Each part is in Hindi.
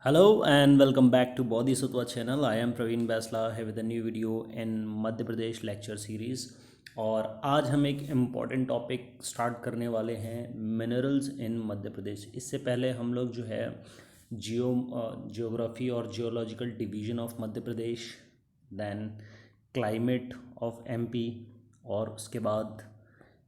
Hello and welcome back to Bodhisattva channel. I am Praveen Baisla here with a new video in Madhya Pradesh lecture series. और आज हम एक इम्पॉर्टेंट टॉपिक स्टार्ट करने वाले हैं, मिनरल्स इन मध्य प्रदेश। इससे पहले हम लोग जो है जियोग्राफी और geological division of Madhya Pradesh, then climate of MP, और उसके बाद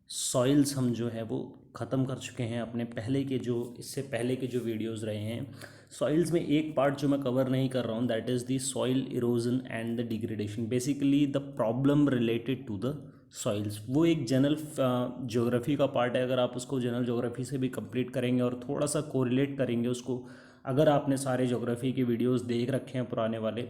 सॉइल्स हम जो है वो ख़त्म कर चुके हैं अपने पहले के इससे पहले के जो वीडियोस रहे हैं। सॉइल्स में एक पार्ट जो मैं कवर नहीं कर रहा हूँ, that is the soil erosion and the degradation, basically the problem related to the soils. वो एक जनरल ज्योग्राफी का पार्ट है। अगर आप उसको जनरल ज्योग्राफी से भी कंप्लीट करेंगे और थोड़ा सा कोरिलेट करेंगे उसको, अगर आपने सारे ज्योग्राफी के वीडियोस देख रखे हैं पुराने वाले,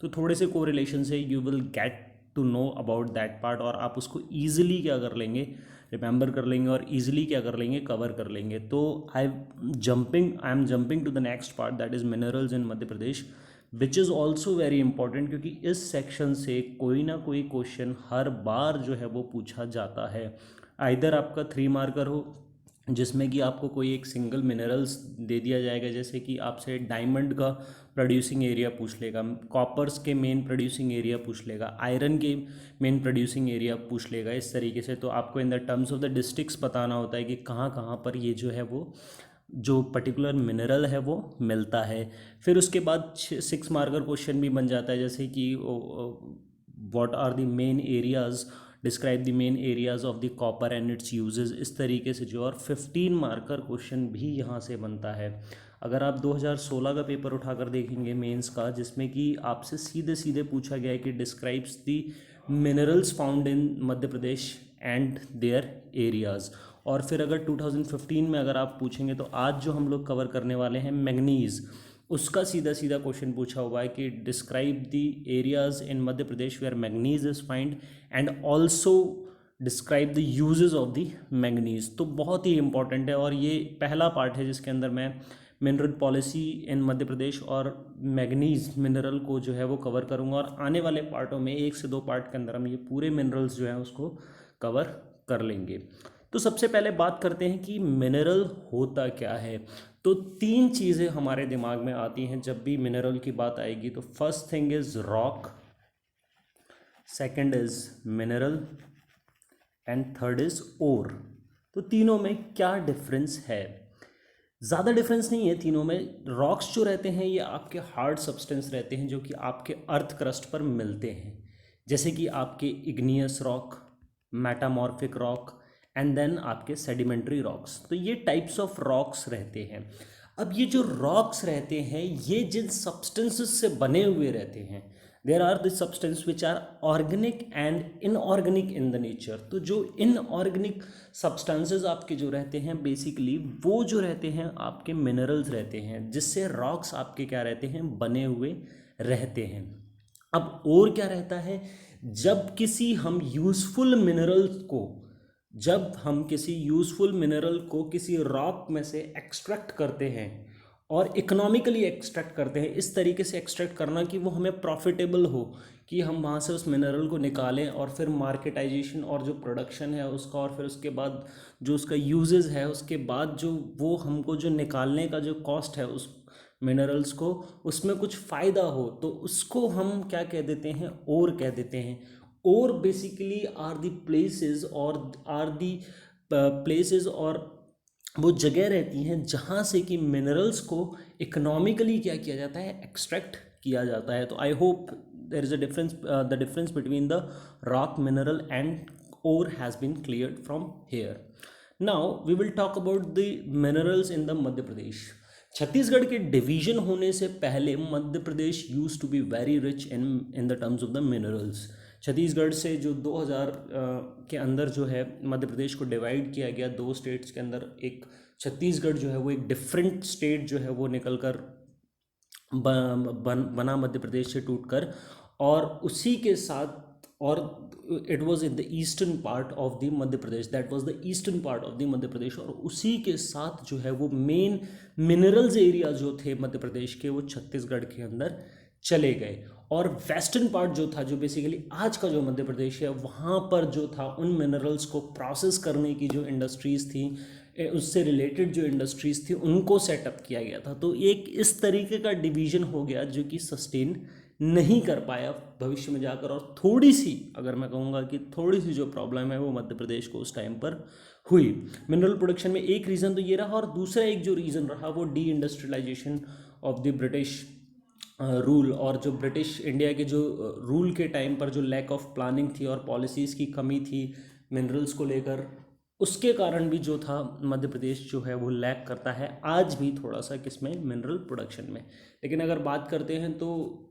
तो थोड़े से कोरिलेशन से you will get to know about that part, और आप उसको ईजिली क्या कर लेंगे, रिमेंबर कर लेंगे, और ईजिली क्या कर लेंगे, कवर कर लेंगे। तो I am jumping to the next part, that is minerals in Madhya Pradesh, which is also very important, क्योंकि इस सेक्शन से कोई ना कोई क्वेश्चन हर बार जो है वो पूछा जाता है। आइदर आपका 3 मार्कर हो, जिसमें कि आपको कोई एक सिंगल मिनरल्स दे दिया जाएगा, जैसे कि आपसे डायमंड का प्रोड्यूसिंग एरिया पूछ लेगा, कॉपर्स के मेन प्रोड्यूसिंग एरिया पूछ लेगा, आयरन के मेन प्रोड्यूसिंग एरिया पूछ लेगा, इस तरीके से। तो आपको इन the terms of the districts बताना होता है कि कहाँ कहाँ पर ये जो है वो जो पर्टिकुलर मिनरल है वो मिलता है। फिर उसके बाद 6 मार्कर क्वेश्चन भी बन जाता है, जैसे कि what are the main areas, describe the main areas of the copper and its uses, इस तरीके से जो। और 15 मार्कर क्वेश्चन भी यहाँ से बनता है। अगर आप 2016 का पेपर उठाकर देखेंगे मेंस का, जिसमें कि आपसे सीधे सीधे पूछा गया है कि describes the minerals found in Madhya Pradesh and their areas. और फिर अगर 2015 में अगर आप पूछेंगे, तो आज जो हम लोग कवर करने वाले हैं मैंगनीज़, उसका सीधा सीधा क्वेश्चन पूछा हुआ है कि describe the areas in Madhya Pradesh where manganese is find and also describe the uses of the manganese. तो बहुत ही इंपॉर्टेंट है, और ये पहला पार्ट है जिसके अंदर मैं mineral policy in Madhya Pradesh और मैंगनीज मिनरल को जो है वो कवर करूँगा। और आने वाले पार्टों में 1 से 2 पार्ट के अंदर हम ये पूरे मिनरल्स जो हैं उसको कवर कर लेंगे। तो सबसे पहले बात करते हैं कि मिनरल होता क्या है। तो 3 चीज़ें हमारे दिमाग में आती हैं जब भी मिनरल की बात आएगी। तो first thing is rock, second is mineral, and third is ore. तो तीनों में क्या डिफरेंस है? ज़्यादा डिफरेंस नहीं है तीनों में। रॉक्स जो रहते हैं ये आपके हार्ड सब्सटेंस रहते हैं, जो कि आपके अर्थ क्रस्ट पर मिलते हैं, जैसे कि आपके igneous rock, metamorphic rock, and then आपके सेडिमेंट्री रॉक्स। तो ये टाइप्स ऑफ रॉक्स रहते हैं। अब ये जो रॉक्स रहते हैं ये जिन सब्सटेंसेस से बने हुए रहते हैं, there are the substance which are organic and inorganic in the nature. तो जो इनऑर्गेनिक सब्सटेंसेस आपके जो रहते हैं, बेसिकली वो जो रहते हैं आपके मिनरल्स रहते हैं, जिससे रॉक्स आपके क्या रहते हैं, बने हुए रहते हैं। अब और क्या रहता है, जब हम किसी यूज़फुल मिनरल को किसी रॉक में से एक्सट्रैक्ट करते हैं, और इकोनॉमिकली एक्सट्रैक्ट करते हैं, इस तरीके से एक्सट्रैक्ट करना कि वो हमें प्रॉफिटेबल हो, कि हम वहाँ से उस मिनरल को निकालें और फिर मार्केटाइजेशन और जो प्रोडक्शन है उसका, और फिर उसके बाद जो उसका यूजेस है, उसके बाद जो वो हमको जो निकालने का जो कॉस्ट है उस मिनरल्स को, उसमें कुछ फ़ायदा हो, तो उसको हम क्या कह देते हैं, ओर कह देते हैं। और बेसिकली आर द प्लेसेस और वो जगह रहती हैं जहाँ से कि मिनरल्स को इकोनॉमिकली क्या किया जाता है, एक्सट्रैक्ट किया जाता है। तो I hope there is a difference, the difference between the rock, mineral and ore has been cleared from here. Now we will talk about the minerals in the Madhya Pradesh. Chhattisgarh के डिवीजन होने से पहले Madhya Pradesh used to be very rich in the terms of the minerals. Chhattisgarh से जो 2000 के अंदर जो है मध्य प्रदेश को डिवाइड किया गया 2 स्टेट्स के अंदर, एक छत्तीसगढ़ जो है वो एक डिफरेंट स्टेट जो है वो निकल कर बना मध्य प्रदेश से टूटकर, और उसी के साथ, और it was in the eastern part of the Madhya Pradesh, that was the eastern part of the Madhya Pradesh. और उसी के साथ जो है वो मेन मिनरल्स एरिया जो थे मध्य प्रदेश के, वो छत्तीसगढ़ के अंदर चले गए। और वेस्टर्न पार्ट जो था, जो बेसिकली आज का जो मध्य प्रदेश है, वहाँ पर जो था उन मिनरल्स को प्रोसेस करने की जो इंडस्ट्रीज़ थी, उससे रिलेटेड जो इंडस्ट्रीज़ थी उनको सेटअप किया गया था। तो एक इस तरीके का डिवीज़न हो गया जो कि सस्टेन नहीं कर पाया भविष्य में जाकर, और थोड़ी सी, अगर मैं कहूँगा कि थोड़ी सी जो प्रॉब्लम है वो मध्य प्रदेश को उस टाइम पर हुई मिनरल प्रोडक्शन में। एक रीज़न तो ये रहा, और दूसरा एक जो रीज़न रहा वो deindustrialisation of the British rule, और जो ब्रिटिश इंडिया के जो रूल के टाइम पर जो लैक ऑफ प्लानिंग थी और पॉलिसीज़ की कमी थी मिनरल्स को लेकर, उसके कारण भी जो था मध्य प्रदेश जो है वो लैक करता है आज भी थोड़ा सा किसमें, मिनरल प्रोडक्शन में। लेकिन अगर बात करते हैं तो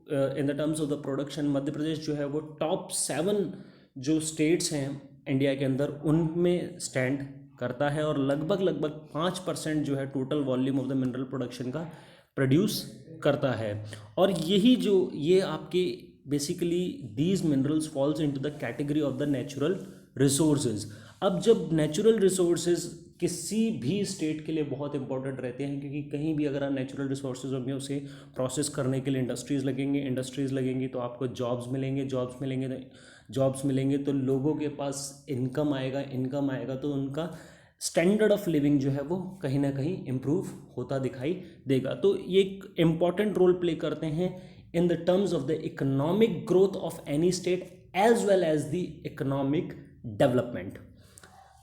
in the terms of the production Madhya Pradesh जो है वो टॉप 7 जो स्टेट्स हैं इंडिया के अंदर उनमें स्टैंड करता है, और लगभग 5% जो है total volume of the mineral production का प्रोड्यूस करता है। और यही जो ये आपके basically these minerals falls into the category of the natural resources. अब जब नेचुरल रिसोर्सेज किसी भी स्टेट के लिए बहुत इंपॉर्टेंट रहते हैं, क्योंकि कहीं भी अगर आप नेचुरल रिसोर्सेज होंगे उसे प्रोसेस करने के लिए इंडस्ट्रीज़ लगेंगी तो आपको जॉब्स मिलेंगे तो लोगों के पास इनकम आएगा तो उनका स्टैंडर्ड ऑफ लिविंग जो है वो कहीं ना कहीं इम्प्रूव होता दिखाई देगा। तो ये एक इम्पॉर्टेंट रोल प्ले करते हैं in the terms of the economic growth of any state as well as the economic development.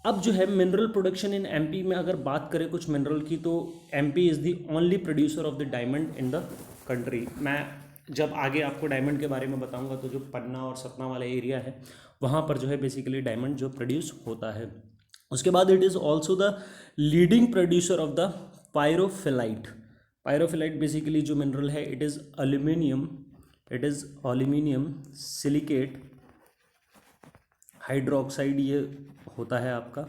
अब जो है मिनरल प्रोडक्शन इन एमपी में अगर बात करें कुछ मिनरल की, तो MP is the only producer of the diamond in the country. मैं जब आगे आपको डायमंड के बारे में बताऊंगा तो जो पन्ना और सतना वाला एरिया है वहाँ पर जो है बेसिकली डायमंड जो प्रोड्यूस होता है। उसके बाद it is also the leading producer of the pyrophyllite. Pyrophyllite basically जो मिनरल है it is aluminium silicate hydroxide ये होता है आपका।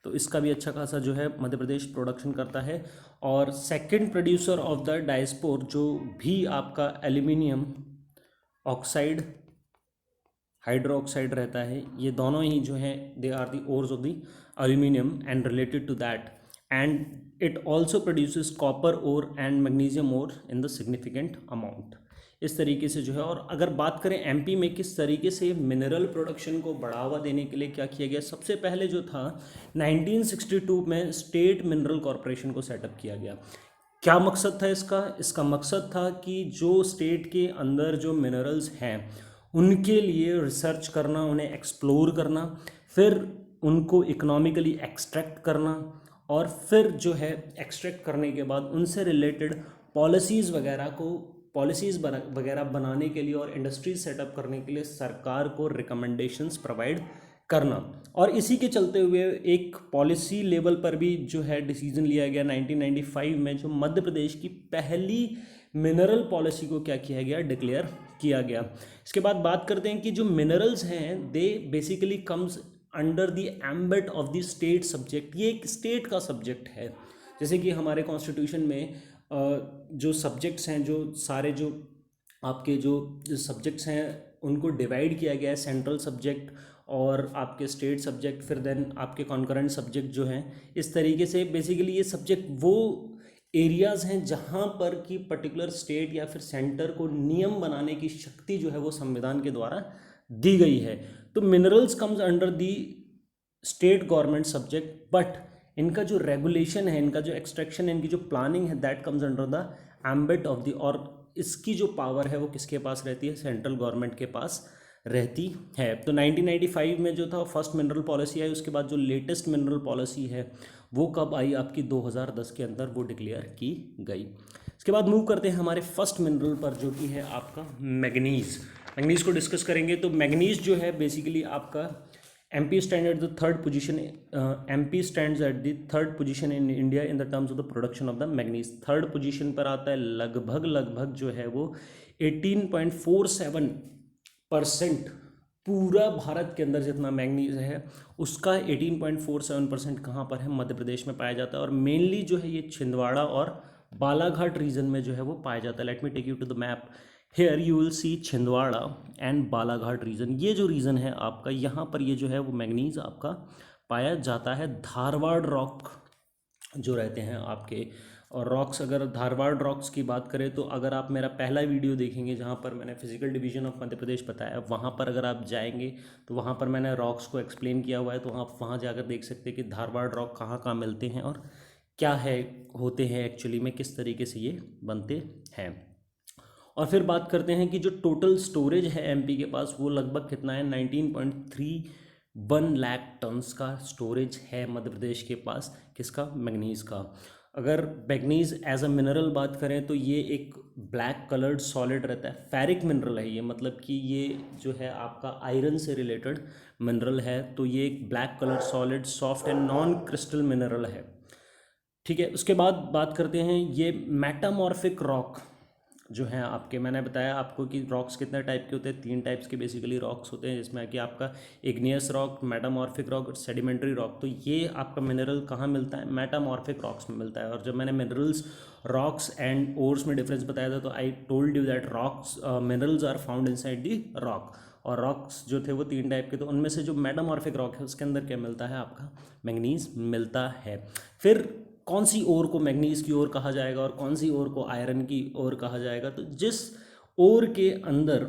तो इसका भी अच्छा खासा जो है मध्य प्रदेश प्रोडक्शन करता है। और second producer of the diaspore जो भी आपका एल्यूमिनियम ऑक्साइड हाइड्रोक्साइड रहता है, ये दोनों ही जो हैं they are the ores of the aluminium and related to that, and it also produces copper ore and magnesium ore in the significant amount. इस तरीके से जो है, और अगर बात करें एमपी में किस तरीके से मिनरल प्रोडक्शन को बढ़ावा देने के लिए क्या किया गया, सबसे पहले जो था 1962 में स्टेट मिनरल कॉरपोरेशन को सेटअप किया गया। क्या मकसद था इसका मकसद था कि जो स्टेट के अंदर जो मिनरल्स हैं उनके लिए रिसर्च करना, उन्हें एक्सप्लोर करना, फिर उनको इकोनॉमिकली एक्सट्रैक्ट करना, और फिर जो है एक्सट्रैक्ट करने के बाद उनसे रिलेटेड पॉलिसीज़ वगैरह बनाने के लिए और इंडस्ट्रीज सेटअप करने के लिए सरकार को रिकमेंडेशंस प्रोवाइड करना। और इसी के चलते हुए एक पॉलिसी लेवल पर भी जो है डिसीजन लिया गया 1995 में, जो मध्य प्रदेश की पहली मिनरल पॉलिसी को क्या किया गया, डिक्लेयर किया गया। इसके बाद बात करते हैं कि जो मिनरल्स हैं they basically comes under the ambit of the state subject. ये एक स्टेट का सब्जेक्ट है, जैसे कि हमारे कॉन्स्टिट्यूशन में जो सब्जेक्ट्स हैं, जो सारे जो आपके जो सब्जेक्ट्स हैं उनको डिवाइड किया गया है, सेंट्रल सब्जेक्ट और आपके स्टेट सब्जेक्ट, फिर देन आपके कॉन्करेंट सब्जेक्ट जो हैं। इस तरीके से बेसिकली ये सब्जेक्ट वो एरियाज़ हैं जहाँ पर कि पर्टिकुलर स्टेट या फिर सेंटर को नियम बनाने की शक्ति जो है वो संविधान के द्वारा दी गई है। तो minerals comes under the state government subject, but इनका जो रेगुलेशन है, इनका जो एक्सट्रैक्शन है, इनकी जो प्लानिंग है, that comes under the ambit of the, और इसकी जो पावर है वो किसके पास रहती है, सेंट्रल गवर्नमेंट के पास रहती है। तो 1995 में जो था फर्स्ट मिनरल पॉलिसी आई। उसके बाद जो लेटेस्ट मिनरल पॉलिसी है वो कब आई, आपकी 2010 के अंदर वो डिक्लेयर की गई। इसके बाद मूव करते हैं हमारे फर्स्ट मिनरल पर, जो कि है आपका मैग्नीज को डिस्कस करेंगे। तो मैग्नीज जो है बेसिकली आपका MP stands at the third position. MP stands at the third position in India in the terms of the production of the manganese. Third position पर आता है, लगभग जो है वो 18.47% पूरा भारत के अंदर जितना मैंगनीज है उसका 18.47% कहाँ पर है, मध्य प्रदेश में पाया जाता है। और मेनली जो है ये छिंदवाड़ा और बालाघाट रीजन में जो है वो पाया जाता है। Let me take you to the map. Here you will see Chhindwara and Balaghat region. ये जो रीजन है आपका, यहाँ पर ये जो है वो मैंगनीज आपका पाया जाता है। धारवाड़ रॉक जो रहते हैं आपके, और रॉक्स, अगर धारवाड़ रॉक्स की बात करें तो अगर आप मेरा पहला वीडियो देखेंगे जहाँ पर मैंने फिजिकल डिवीजन ऑफ मध्य प्रदेश बताया, वहाँ पर अगर आप जाएंगे तो वहाँ पर मैंने रॉक्स को एक्सप्लेन किया हुआ है, तो आप वहाँ जाकर देख सकते हैं कि धारवाड़ रॉक कहाँ कहाँ मिलते हैं और क्या है, होते हैं एक्चुअली में, किस तरीके से ये बनते हैं। और फिर बात करते हैं कि जो टोटल स्टोरेज है एमपी के पास वो लगभग कितना है, 19.31 लाख टन्स का स्टोरेज है मध्य प्रदेश के पास, किसका, मैग्नीज़ का। अगर मैग्नीज़ एज अ मिनरल बात करें तो ये एक ब्लैक कलर्ड सॉलिड रहता है, फेरिक मिनरल है ये, मतलब कि ये जो है आपका आयरन से रिलेटेड मिनरल है, तो ये एक black colour solid soft and non crystal mineral है। ठीक है, उसके बाद बात करते हैं ये मेटामॉर्फिक रॉक जो है आपके, मैंने बताया आपको कि रॉक्स कितने टाइप के होते हैं, 3 टाइप्स के बेसिकली रॉक्स होते हैं, जिसमें कि आपका इग्नियस रॉक, मेटामॉर्फिक रॉक और सेडिमेंट्री रॉक। तो ये आपका मिनरल कहाँ मिलता है, मेटामॉर्फिक रॉक्स में मिलता है। और जब मैंने मिनरल्स, रॉक्स एंड ओर्स में डिफरेंस बताया था तो I told you that rocks, minerals are found inside the rock, और रॉक्स जो थे वो 3 टाइप के, तो उनमें से जो मेटामॉर्फिक रॉक है उसके अंदर क्या मिलता है, आपका मैग्नीज मिलता है। फिर कौन सी ओर को मैग्नीज की ओर कहा जाएगा और कौन सी ओर को आयरन की ओर कहा जाएगा, तो जिस ओर के अंदर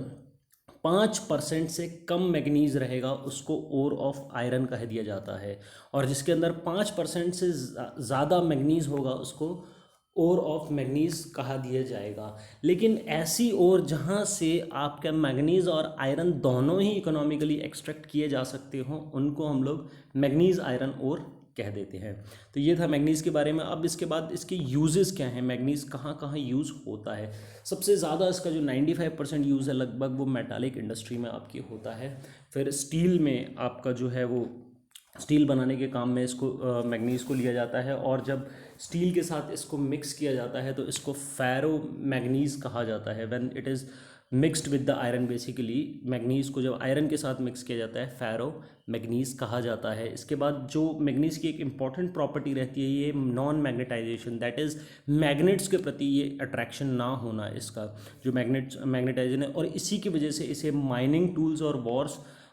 5% से कम मैग्नीज रहेगा उसको ओर ऑफ आयरन कह दिया जाता है, और जिसके अंदर 5% से ज़्यादा मैग्नीज होगा उसको ओर ऑफ मैग्नीज कहा दिया जाएगा। लेकिन ऐसी ओर जहाँ से आपका मैग्नीज और आयरन दोनों ही इकोनॉमिकली एक्सट्रैक्ट किए जा सकते हों उनको हम लोग मैग्नीज आयरन ओर कह देते हैं। तो ये था मैग्नीज के बारे में। अब इसके बाद इसके यूजेस क्या हैं, मैग्नीज कहाँ कहाँ यूज़ होता है। सबसे ज़्यादा इसका जो 95% यूज़ है लगभग वो मेटालिक इंडस्ट्री में आपकी होता है। फिर स्टील में आपका जो है वो स्टील बनाने के काम में इसको मैग्नीज को लिया जाता है, और जब स्टील के साथ इसको मिक्स किया जाता है तो इसको फेरो मैग्नीज कहा जाता है। When it is mixed with the iron, basically manganese को जब आयरन के साथ मिक्स किया जाता है फेरो मैग्नीज कहा जाता है। इसके बाद जो मैग्नीज की एक इम्पॉर्टेंट प्रॉपर्टी रहती है ये non magnetisation, that is magnets के प्रति ये अट्रैक्शन ना होना, इसका जो मैग्नेटाइजेशन है, और इसी की वजह से इसे माइनिंग टूल्स और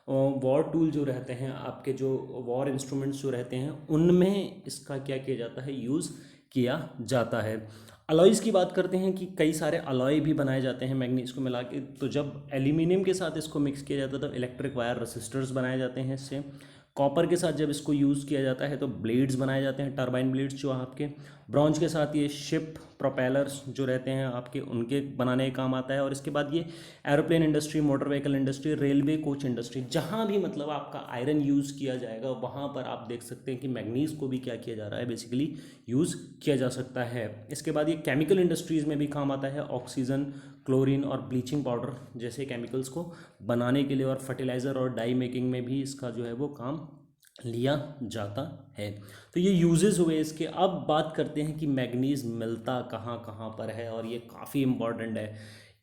वॉर टूल जो रहते हैं आपके, जो वॉर इंस्ट्रूमेंट्स जो रहते हैं उनमें इसका क्या किया जाता है, यूज़ किया जाता है। अलॉयज़ की बात करते हैं कि कई सारे अलॉय भी बनाए जाते हैं मैग्नीज को मिला के। तो जब एल्यूमिनियम के साथ इसको मिक्स किया जाता है तो इलेक्ट्रिक वायर रेसिस्टर्स बनाए जाते हैं इससे। कॉपर के साथ जब इसको यूज़ किया जाता है तो ब्लेड्स बनाए जाते हैं, टरबाइन ब्लेड्स जो आपके। ब्रॉन्ज के साथ ये शिप प्रोपेलर्स जो रहते हैं आपके उनके बनाने का काम आता है। और इसके बाद ये aeroplane industry, motor vehicle industry, railway coach industry, जहाँ भी मतलब आपका आयरन यूज़ किया जाएगा वहाँ पर आप देख सकते हैं कि मैग्नीज को भी क्या किया जा रहा है, बेसिकली यूज़ किया जा सकता है। इसके बाद ये केमिकल इंडस्ट्रीज़ में भी काम आता है, ऑक्सीजन, क्लोरीन और ब्लीचिंग पाउडर जैसे केमिकल्स को बनाने के लिए, और फर्टिलाइज़र और डाई मेकिंग में भी इसका जो है वो काम लिया जाता है। तो ये यूजेस हुए इसके। अब बात करते हैं कि मैग्नीज मिलता कहाँ कहाँ पर है, और ये काफ़ी इंपॉर्टेंट है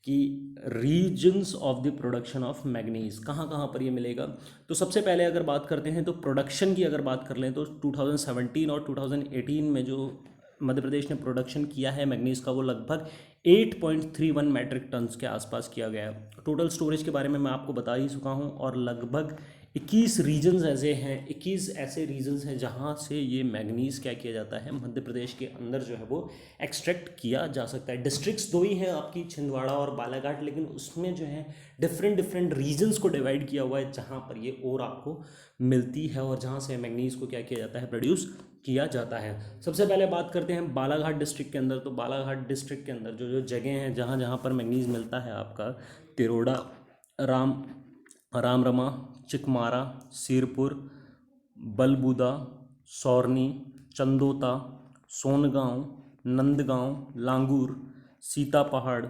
कि regions of the production of manganese कहाँ कहाँ पर ये मिलेगा। तो सबसे पहले अगर बात करते हैं तो प्रोडक्शन की अगर बात कर लें तो 2017 और 2018 में जो मध्य प्रदेश ने प्रोडक्शन किया है मैग्नीज का वो लगभग 8.31 मैट्रिक टन्स के आसपास किया गया है। टोटल स्टोरेज के बारे में मैं आपको बता ही चुका हूँ, और लगभग 21 रीजन्स ऐसे हैं, 21 ऐसे रीजन्स हैं जहाँ से ये मैग्नीज क्या किया जाता है, मध्य प्रदेश के अंदर जो है वो एक्सट्रैक्ट किया जा सकता है। डिस्ट्रिक्ट्स 2 ही हैं आपकी, छिंदवाड़ा और बालाघाट, लेकिन उसमें जो है डिफरेंट रीजन्स को डिवाइड किया हुआ है जहाँ पर ये और आपको मिलती है और जहाँ से मैग्नीज को क्या किया जाता है, प्रोड्यूस किया जाता है। सबसे पहले बात करते हैं बालाघाट डिस्ट्रिक्ट के अंदर। तो बालाघाट डिस्ट्रिक्ट के अंदर जो जो जगह हैं जहाँ जहाँ पर मैग्नीज मिलता है आपका, तिरोड़ा, रामरमा, चिकमारा, सिरपुर, बलबुदा, सौरनी, चंदोता, सोनगांव, नंदगांव, लांगूर, सीता पहाड़,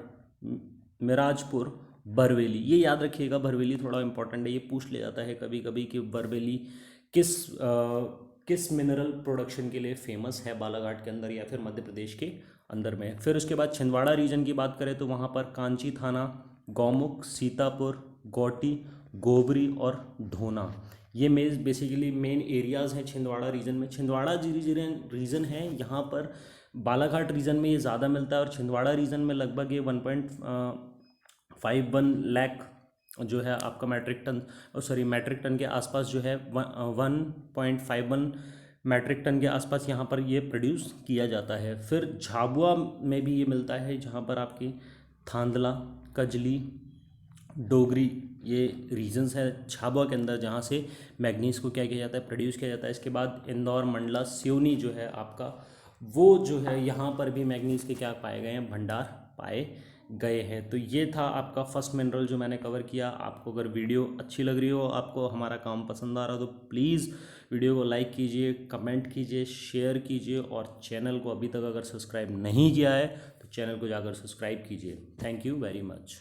मिराजपुर, बरवेली। ये याद रखिएगा, बरवेली थोड़ा इंपॉर्टेंट है, ये पूछ लिया जाता है कभी कभी कि बरवेली किस मिनरल प्रोडक्शन के लिए फेमस है बालाघाट के अंदर या फिर मध्य प्रदेश के अंदर में। फिर उसके बाद छिंदवाड़ा रीजन की बात करें तो वहाँ पर कांची थाना, गौमुख, सीतापुर, गौटी, गोबरी और ढोना, ये बेसिकली मेन एरियाज़ हैं छिंदवाड़ा रीजन में। छिंदवाड़ा रीजन है यहाँ पर, बालाघाट रीजन में ये ज़्यादा मिलता है, और छिंदवाड़ा रीजन में लगभग ये 1.51 लाख जो है आपका मैट्रिक टन के आसपास जो है 1.51 मेट्रिक टन के आसपास यहाँ पर ये प्रोड्यूस किया जाता है। फिर झाबुआ में भी ये मिलता है, जहाँ पर आपकी थांदला, कजली, डोगरी ये रीजन्स है झाबुआ के अंदर, जहाँ से मैग्नीज़ को क्या किया जाता है, प्रोड्यूस किया जाता है। इसके बाद इंदौर, मंडला, सिवनी जो है आपका, वो जो है यहाँ पर भी मैग्नीज़ के क्या पाए गए हैं, भंडार पाए गए हैं। तो ये था आपका फर्स्ट मिनरल जो मैंने कवर किया। आपको अगर वीडियो अच्छी लग रही हो, आपको हमारा काम पसंद आ रहा हो, तो प्लीज़ वीडियो को लाइक कीजिए, कमेंट कीजिए, शेयर कीजिए, और चैनल को अभी तक अगर सब्सक्राइब नहीं किया है तो चैनल को जाकर सब्सक्राइब कीजिए। Thank you very much.